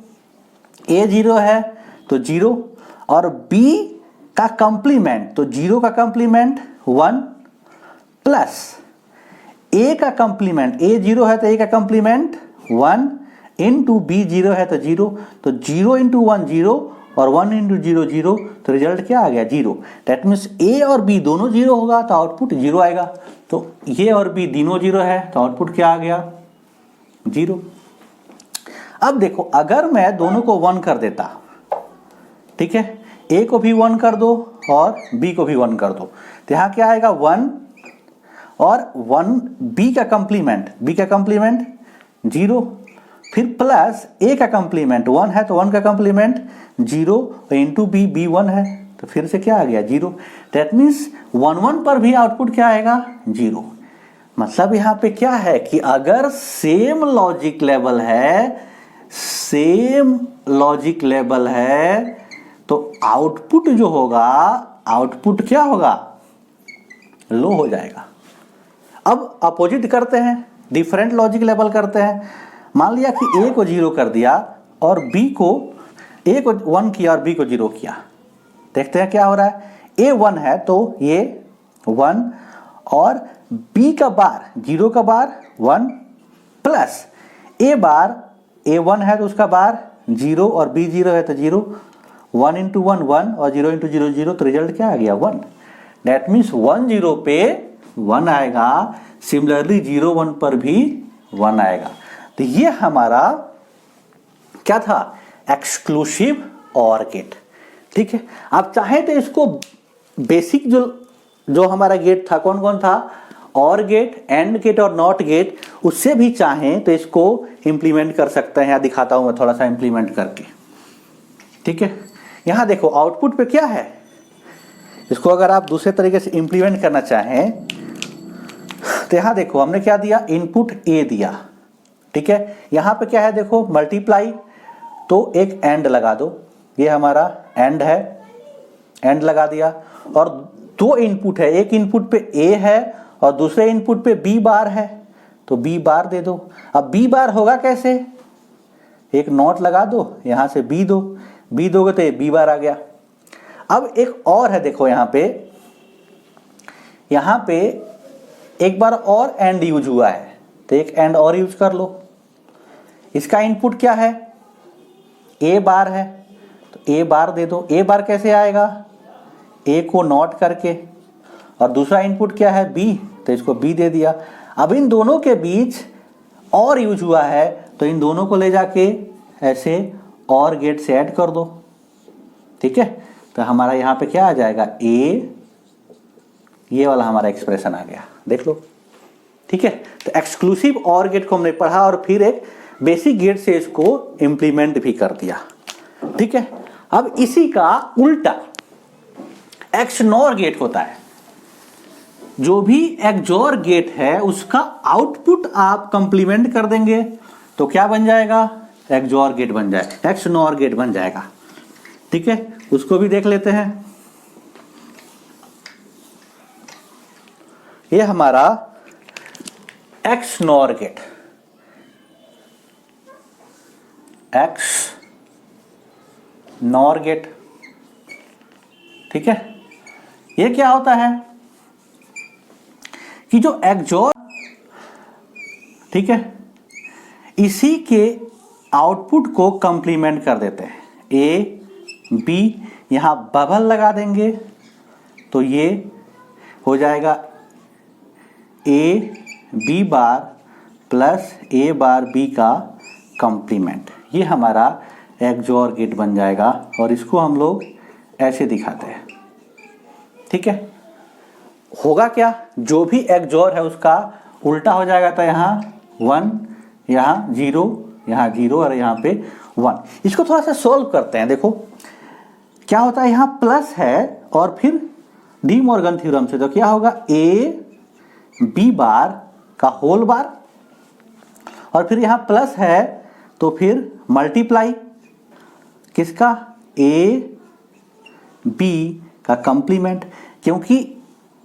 ए 0 है तो 0 और बी का कंप्लीमेंट, तो 0 का कंप्लीमेंट 1 प्लस ए का कंप्लीमेंट, ए 0 है तो ए का कंप्लीमेंट 1 इंटू बी 0 है तो 0, तो 0 इंटू 1 0 और 1 इंटू 0 0, तो रिजल्ट क्या आ गया, 0। दैट मीन्स ए और बी दोनों 0 होगा तो आउटपुट 0 आएगा। तो ये और बी तीनों 0 है तो आउटपुट क्या आ गया, 0। अब देखो, अगर मैं दोनों को 1 कर देता, ठीक है, ए को भी 1 कर दो और बी को भी 1 कर दो, तो यहां क्या आएगा, 1 और 1 बी का कंप्लीमेंट 0, फिर प्लस ए का कंप्लीमेंट 1 है तो 1 का कंप्लीमेंट 0 इंटू बी, बी 1 है तो फिर से क्या आ गया, 0। दैट मीन्स 1 1 पर भी आउटपुट क्या आएगा, 0। मतलब यहाँ पे क्या है कि अगर सेम लॉजिक लेवल है तो आउटपुट जो होगा, आउटपुट क्या होगा, लो हो जाएगा। अब अपोजिट करते हैं, डिफरेंट लॉजिक लेवल करते हैं। मान लिया कि ए को 0 कर दिया और बी को, ए को 1 किया और बी को 0 किया। देखते हैं क्या हो रहा है, ए 1 है तो ये 1 और बी का बार 0 का बार 1 प्लस ए बार, ए 1 है तो उसका बार 0 और बी 0 है तो 0, 1 इंटू 1 1 और 0 इंटू 0 0, तो रिजल्ट क्या आ गया, 1। दैट मीन्स 1 0 पे 1 आएगा, सिमिलरली 0 1 पर भी 1 आएगा। तो ये हमारा क्या था, एक्सक्लूसिव ऑर गेट। ठीक है, आप चाहें तो इसको बेसिक जो हमारा गेट था कौन कौन था, और गेट, एंड गेट और नॉट गेट, उससे भी चाहें तो इसको इंप्लीमेंट कर सकते हैं। यहाँ दिखाता हूं मैं थोड़ा सा इंप्लीमेंट करके। ठीक है, यहां देखो आउटपुट पे क्या है, इसको अगर आप दूसरे तरीके से इंप्लीमेंट करना चाहें तो यहां देखो हमने क्या दिया, इनपुट ए दिया। ठीक है, यहां पे क्या है देखो, मल्टीप्लाई, तो एक एंड लगा दो, ये हमारा एंड है, एंड लगा दिया। और दो इनपुट है, एक इनपुट पे ए है और दूसरे इनपुट पे बी बार है, तो बी बार दे दो। अब बी बार होगा कैसे, एक नॉट लगा दो, यहां से बी दो, बी दोगे तो ये बी बार आ गया। अब एक और है देखो, यहां पे एक बार और एंड यूज हुआ है, तो एक एंड और यूज कर लो। इसका इनपुट क्या है, ए बार है, तो ए बार दे दो। ए बार कैसे आएगा, ए को नॉट करके, और दूसरा इनपुट क्या है, बी, तो इसको बी दे दिया। अब इन दोनों के बीच और यूज हुआ है, तो इन दोनों को ले जाके ऐसे और गेट से ऐड कर दो। ठीक है, तो हमारा यहाँ पे क्या आ जाएगा, ए, ये वाला हमारा एक्सप्रेशन आ गया, देख लो। ठीक है, तो एक्सक्लूसिव और गेट को हमने पढ़ा और फिर एक बेसिक गेट से इसको इंप्लीमेंट भी कर दिया। ठीक है, अब इसी का उल्टा एक्सनॉर गेट होता है। जो भी एक्सओर गेट है उसका आउटपुट आप कंप्लीमेंट कर देंगे तो क्या बन जाएगा, एक्सओर गेट बन जाएगा, एक्सनॉर गेट बन जाएगा। ठीक है, उसको भी देख लेते हैं। ये हमारा एक्सनॉर गेट, एक्सनॉर गेट। ठीक है, ये क्या होता है कि जो एक्सओर, ठीक है, इसी के आउटपुट को कंप्लीमेंट कर देते हैं। ए बी, यहां बबल लगा देंगे तो ये हो जाएगा A B bar plus A bar B का कंप्लीमेंट। ये हमारा एक्सओर गेट बन जाएगा और इसको हम लोग ऐसे दिखाते हैं। ठीक है, होगा क्या, जो भी एक्सओर है उसका उल्टा हो जाएगा, तो यहाँ 1, यहाँ 0, यहाँ 0 और यहाँ पे 1। इसको थोड़ा सा सोल्व करते हैं। देखो क्या होता है, यहाँ प्लस है और फिर डी मॉर्गन थ्योरम से तो क्या होगा, ए बी बार का होल बार, और फिर यहाँ प्लस है तो फिर मल्टीप्लाई किसका, ए बी का कंप्लीमेंट। क्योंकि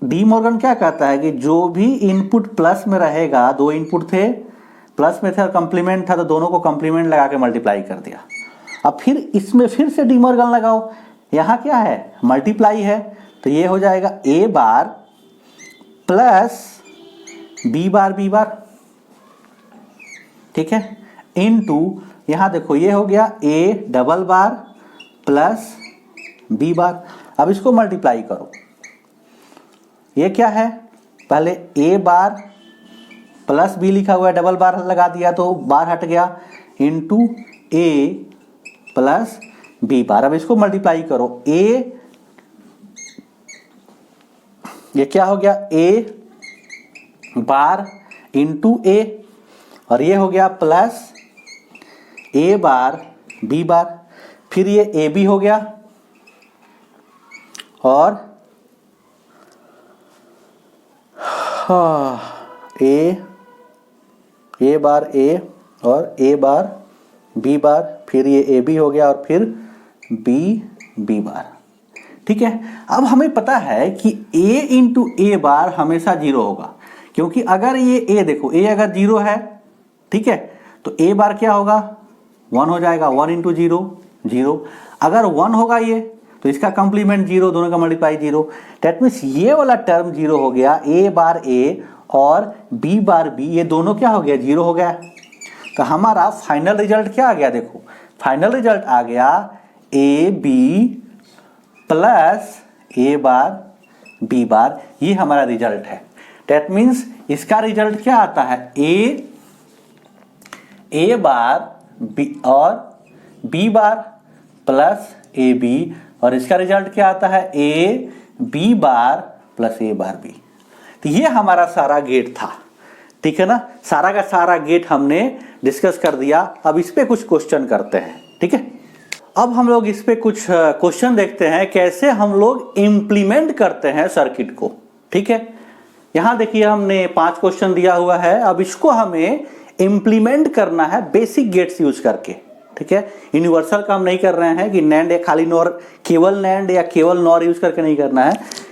डी मॉर्गन क्या कहता है कि जो भी इनपुट प्लस में रहेगा, दो इनपुट थे प्लस में थे और कंप्लीमेंट था, तो दोनों को कंप्लीमेंट लगा के मल्टीप्लाई कर दिया। अब फिर इसमें फिर से डी मॉर्गन लगाओ, यहाँ क्या है, मल्टीप्लाई है, तो ये हो जाएगा A bar plus B bar B bar. ठीक है, इनटू यहाँ देखो ये हो गया A double bar plus B bar. अब इसको मल्टीप्लाई करो, ये क्या है, पहले ए बार प्लस बी लिखा हुआ है, डबल बार लगा दिया तो बार हट गया, इनटू ए प्लस बी बार। अब इसको मल्टीप्लाई करो, ए, ये क्या हो गया, ए बार इंटू ए, और ये हो गया प्लस ए बार बी बार, फिर ये ए बी हो गया और ए बार ए और ए बार बी बार, फिर ये ए बी हो गया और फिर बी बी बार। ठीक है, अब हमें पता है कि a इंटू ए बार हमेशा 0 होगा, क्योंकि अगर ये a देखो a अगर 0 है, ठीक है, तो a बार क्या होगा, 1 हो जाएगा, 1 इंटू 0 0। अगर 1 होगा ये, तो इसका कंप्लीमेंट 0, दोनों का मल्टीप्लाई 0। दैट मीन्स ये वाला टर्म 0 हो गया, a बार a और b बार b, ये दोनों क्या हो गया, 0 हो गया। तो हमारा फाइनल रिजल्ट क्या आ गया, देखो फाइनल रिजल्ट आ गया A B plus A bar B bar, ये हमारा रिजल्ट है। दैट मीन्स इसका रिजल्ट क्या आता है, ए बार बी और B bar plus A B, और इसका रिजल्ट क्या आता है, A B bar plus A bar B. तो ये हमारा सारा गेट था, ठीक है ना। सारा का सारा गेट हमने डिस्कस कर दिया। अब इस पे कुछ क्वेश्चन करते हैं, ठीक है। अब हम लोग इस पे कुछ क्वेश्चन देखते हैं कैसे हम लोग इम्प्लीमेंट करते हैं सर्किट को, ठीक है। यहां देखिए हमने 5 क्वेश्चन दिया हुआ है। अब इसको हमें इम्प्लीमेंट करना है बेसिक गेट्स यूज करके, ठीक है। यूनिवर्सल काम नहीं कर रहे हैं कि नैंड या खाली नॉर, केवल नैंड या केवल नॉर यूज करके नहीं करना है।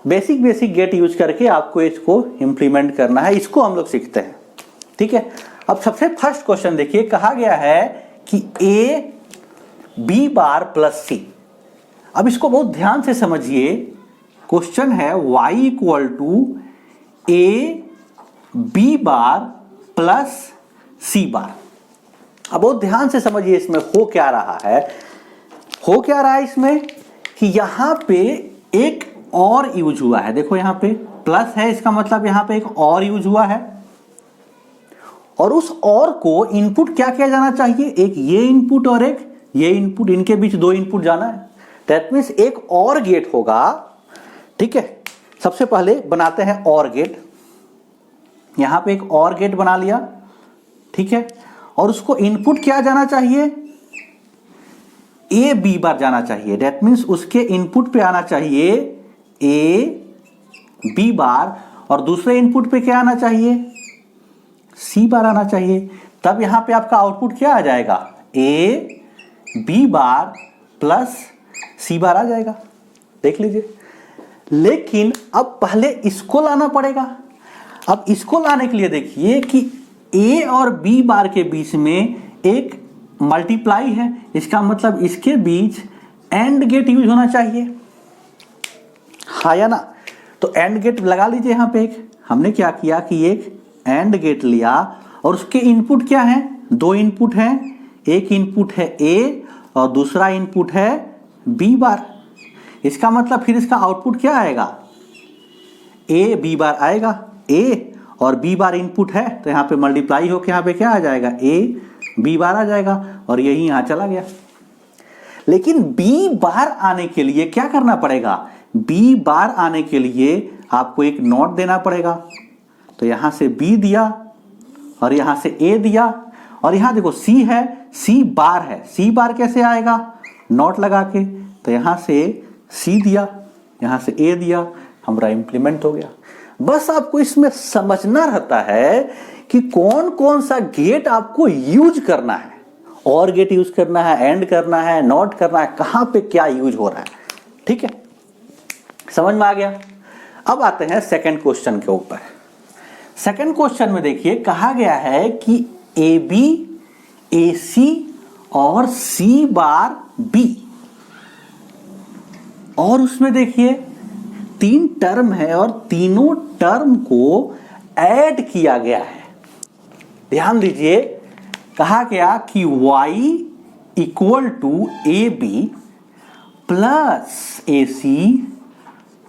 बेसिक गेट यूज करके आपको इसको इम्प्लीमेंट करना है। इसको हम लोग सीखते हैं, ठीक है। अब सबसे फर्स्ट क्वेश्चन देखिए, कहा गया है कि ए बी बार प्लस सी। अब इसको बहुत ध्यान से समझिए। क्वेश्चन है y equal to A B bar plus C bar. अब बहुत ध्यान से समझिए इसमें हो क्या रहा है। हो क्या रहा है इसमें कि यहां पे एक और यूज हुआ है। देखो यहां पे प्लस है, इसका मतलब यहां पे एक और यूज हुआ है, और उस और को इनपुट क्या किया जाना चाहिए, एक ये इनपुट और एक ये इनपुट, इनके बीच 2 इनपुट जाना है। दैट मीन्स एक और गेट होगा, ठीक है। सबसे पहले बनाते हैं और गेट। यहां पे एक और गेट बना लिया, ठीक है। और उसको इनपुट क्या जाना चाहिए, ए बी बार जाना चाहिए। दैट मीन्स उसके इनपुट पे आना चाहिए ए बी बार, और दूसरे इनपुट पे क्या आना चाहिए, सी बार आना चाहिए। तब यहां पे आपका आउटपुट क्या आ जाएगा, A B bar plus C बार आ जाएगा। देख लीजिए। लेकिन अब पहले इसको लाना पड़ेगा। अब इसको लाने के लिए देखिए कि ए और बी बार के बीच में एक मल्टीप्लाई है, इसका मतलब इसके बीच एंड गेट यूज होना चाहिए, हाँ या ना। तो एंड गेट लगा लीजिए यहां पे। एक हमने क्या किया कि एक एंड गेट लिया, और उसके इनपुट क्या है, 2 इनपुट हैं। एक इनपुट है ए और दूसरा इनपुट है बी बार। इसका मतलब फिर इसका आउटपुट क्या आएगा, ए बी बार आएगा। ए और बी बार इनपुट है, तो यहाँ पे मल्टीप्लाई होकर यहाँ पे क्या आ जाएगा, ए बी बार आ जाएगा, और यही यहाँ चला गया। लेकिन बी बार आने के लिए क्या करना पड़ेगा, बी बार आने के लिए आपको एक नॉट देना पड़ेगा। तो यहां से बी दिया और यहां से ए दिया, और यहां देखो सी है, सी बार है। सी बार कैसे आएगा, नॉट लगा के। तो यहां से सी दिया, यहां से ए दिया, हमारा इंप्लीमेंट हो गया। बस आपको इसमें समझना रहता है कि कौन कौन सा गेट आपको यूज करना है। और गेट यूज करना है, एंड करना है, नॉट करना है, कहां पे क्या यूज हो रहा है, ठीक है। समझ में आ गया। अब आते हैं सेकंड क्वेश्चन के ऊपर। सेकंड क्वेश्चन में देखिए कहा गया है कि ए बी, ए सी और सी बार बी, और उसमें देखिए 3 टर्म है और तीनों टर्म को ऐड किया गया है। ध्यान दीजिए, कहा गया कि y equal to A B plus A C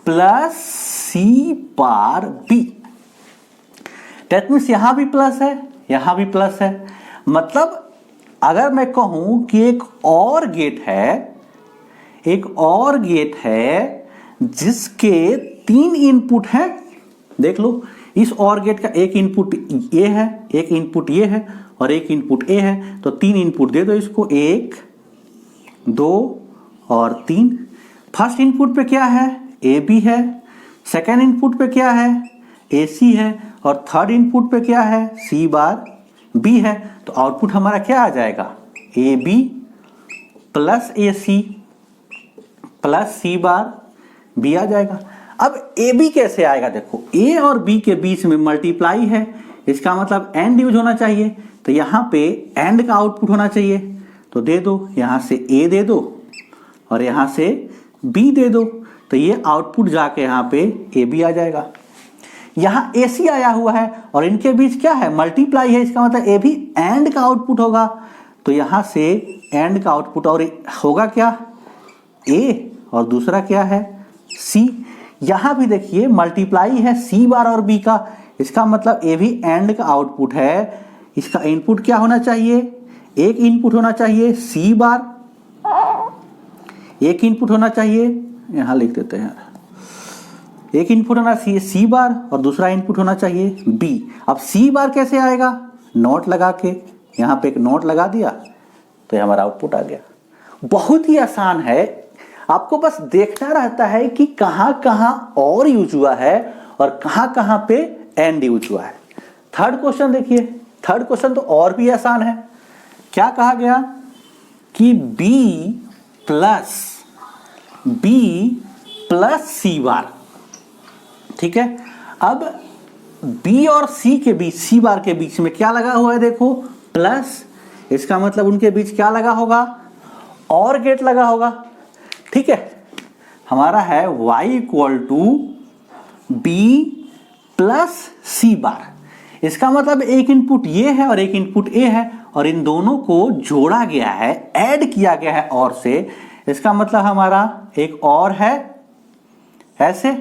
plus C bar B. That means यहां भी प्लस है, यहां भी प्लस है। मतलब अगर मैं कहूं कि एक और गेट है, एक और गेट है जिसके 3 इनपुट हैं। देख लो, इस और गेट का एक इनपुट ये है, एक इनपुट ये है और एक इनपुट ए है। तो 3 इनपुट दे दो इसको, 1 2 और 3। फर्स्ट इनपुट पे क्या है, ए बी है। सेकेंड इनपुट पे क्या है, ए सी है। और थर्ड इनपुट पे क्या है, सी बार बी है। तो आउटपुट हमारा क्या आ जाएगा, A B plus A C plus C bar B आ जाएगा। अब ए बी कैसे आएगा, देखो ए और बी के बीच में मल्टीप्लाई है, इसका मतलब एंड यूज होना चाहिए। तो यहां पे एंड का आउटपुट होना चाहिए। तो दे दो, यहां से ए दे दो और यहां से बी दे दो। तो ये आउटपुट जाके यहां पे ए बी आ जाएगा। यहां ए सी आया हुआ है और इनके बीच क्या है, मल्टीप्लाई है, इसका मतलब ए भी एंड का आउटपुट होगा। तो यहां से एंड का आउटपुट और होगा क्या, ए और दूसरा क्या है, सी। यहां भी देखिए मल्टीप्लाई है सी बार और बी का, इसका मतलब ए भी एंड का आउटपुट है। इसका इनपुट क्या होना चाहिए, एक इनपुट होना चाहिए सी बार, एक इनपुट होना चाहिए, यहां लिख देते हैं, एक इनपुट होना चाहिए सी बार और दूसरा इनपुट होना चाहिए बी। अब सी बार कैसे आएगा, नॉट लगा के, यहां पे एक नॉट लगा दिया तो ये हमारा आउटपुट आ गया। बहुत ही आसान है, आपको बस देखना रहता है कि कहां कहां और यूज हुआ है और कहां कहां पे एंड यूज हुआ है। थर्ड क्वेश्चन देखिए, थर्ड क्वेश्चन तो और भी आसान है। क्या कहा गया कि बी प्लस सी बार, ठीक है। अब बी और सी के बीच, सी बार के बीच में क्या लगा हुआ है, देखो प्लस, इसका मतलब उनके बीच क्या लगा होगा, और गेट लगा होगा, ठीक है। हमारा है y equal to B plus C bar, इसका मतलब एक इनपुट ये है और एक इनपुट ए है और इन दोनों को जोड़ा गया है, ऐड किया गया है और से, इसका मतलब हमारा एक और है ऐसे,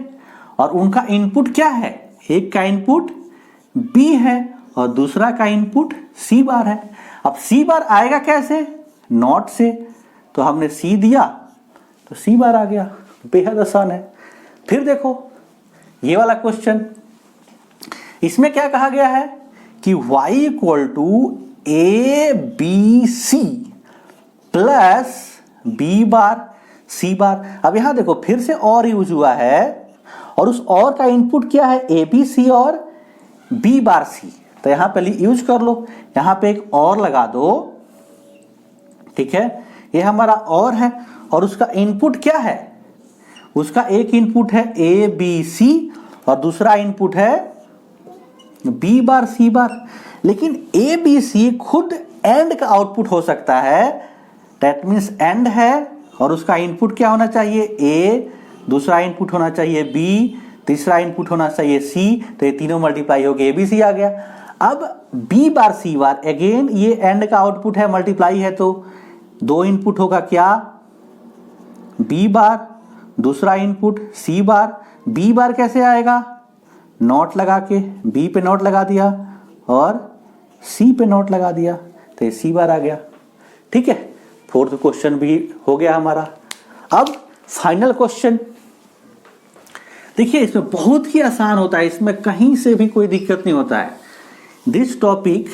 और उनका इनपुट क्या है, एक का इनपुट बी है और दूसरा का इनपुट सी बार है। अब सी बार आएगा कैसे, नॉट से, तो हमने सी दिया तो सी बार आ गया, बेहद आसान है। फिर देखो ये वाला क्वेश्चन, इसमें क्या कहा गया है कि y equal to A B C plus B bar C bar. अब यहां देखो फिर से और यूज हुआ है और उस और का इनपुट क्या है, ए बी सी और बी बार सी, तो यहां पे यूज कर लो, यहां पे एक और लगा दो, ठीक है। ये हमारा और है और उसका इनपुट क्या है, उसका एक इनपुट है ए बी सी और दूसरा इनपुट है बी बार सी बार। लेकिन ए बी सी खुद एंड का आउटपुट हो सकता है, दैट मीन्स एंड है और उसका इनपुट क्या होना चाहिए, ए, दूसरा इनपुट होना चाहिए बी, तीसरा इनपुट होना चाहिए सी, तो ये तीनों मल्टीप्लाई हो गए, ए बी सी आ गया। अब बी बार सी बार, अगेन ये एंड का आउटपुट है, मल्टीप्लाई है, तो दो इनपुट होगा क्या, बी बार, दूसरा इनपुट सी बार। बी बार कैसे आएगा, नॉट लगा के, बी पे नॉट लगा दिया और सी पे नॉट लगा दिया, तो ये सी बार आ गया, ठीक है। फोर्थ क्वेश्चन भी हो गया हमारा। अब फाइनल क्वेश्चन देखिए, इसमें बहुत ही आसान होता है, इसमें कहीं से भी कोई दिक्कत नहीं होता है। दिस टॉपिक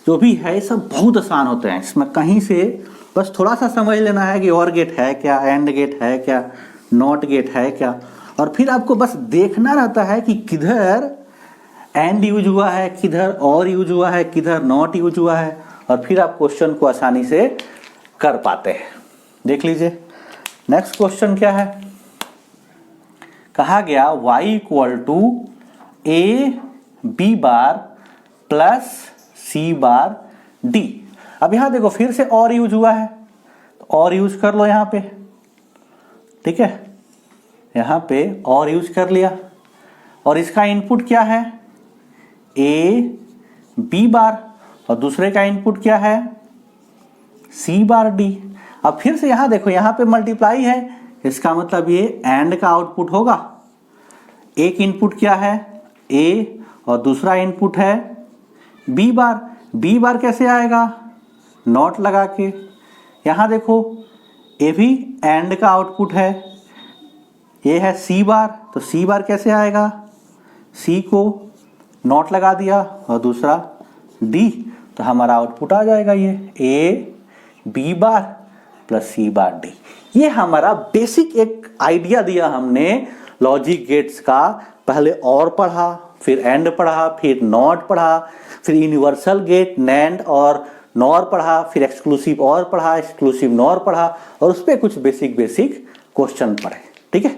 जो भी है सब बहुत आसान होते हैं, इसमें कहीं से बस थोड़ा सा समझ लेना है कि और गेट है क्या, एंड गेट है क्या, नॉट गेट है क्या, और फिर आपको बस देखना रहता है कि किधर एंड यूज हुआ है, किधर और यूज हुआ है, किधर नॉट यूज हुआ है, और फिर आप क्वेश्चन को आसानी से कर पाते हैं। देख लीजिए नेक्स्ट क्वेश्चन क्या है, कहा गया y equal to A B bar plus C bar D. अब यहां देखो फिर से और यूज हुआ है, तो और यूज कर लो यहां पे, ठीक है, यहां पे और यूज कर लिया और इसका इनपुट क्या है, ए बी बार और दूसरे का इनपुट क्या है, सी बार डी। अब फिर से यहां देखो, यहां पे मल्टीप्लाई है, इसका मतलब ये एंड का आउटपुट होगा। एक इनपुट क्या है, ए और दूसरा इनपुट है बी बार। बी बार कैसे आएगा, नॉट लगा के, यहां देखो ये भी एंड का आउटपुट है, ये है सी बार, तो सी बार कैसे आएगा, सी को नॉट लगा दिया और दूसरा डी, तो हमारा आउटपुट आ जाएगा ये A B bar plus C bar D. ये हमारा बेसिक एक आइडिया दिया हमने लॉजिक गेट्स का। पहले और पढ़ा, फिर एंड पढ़ा, फिर नॉट पढ़ा, फिर यूनिवर्सल गेट नैंड और नॉर पढ़ा, फिर एक्सक्लूसिव और पढ़ा, एक्सक्लूसिव नॉर पढ़ा, और उस पर कुछ बेसिक क्वेश्चन पढ़े, ठीक है।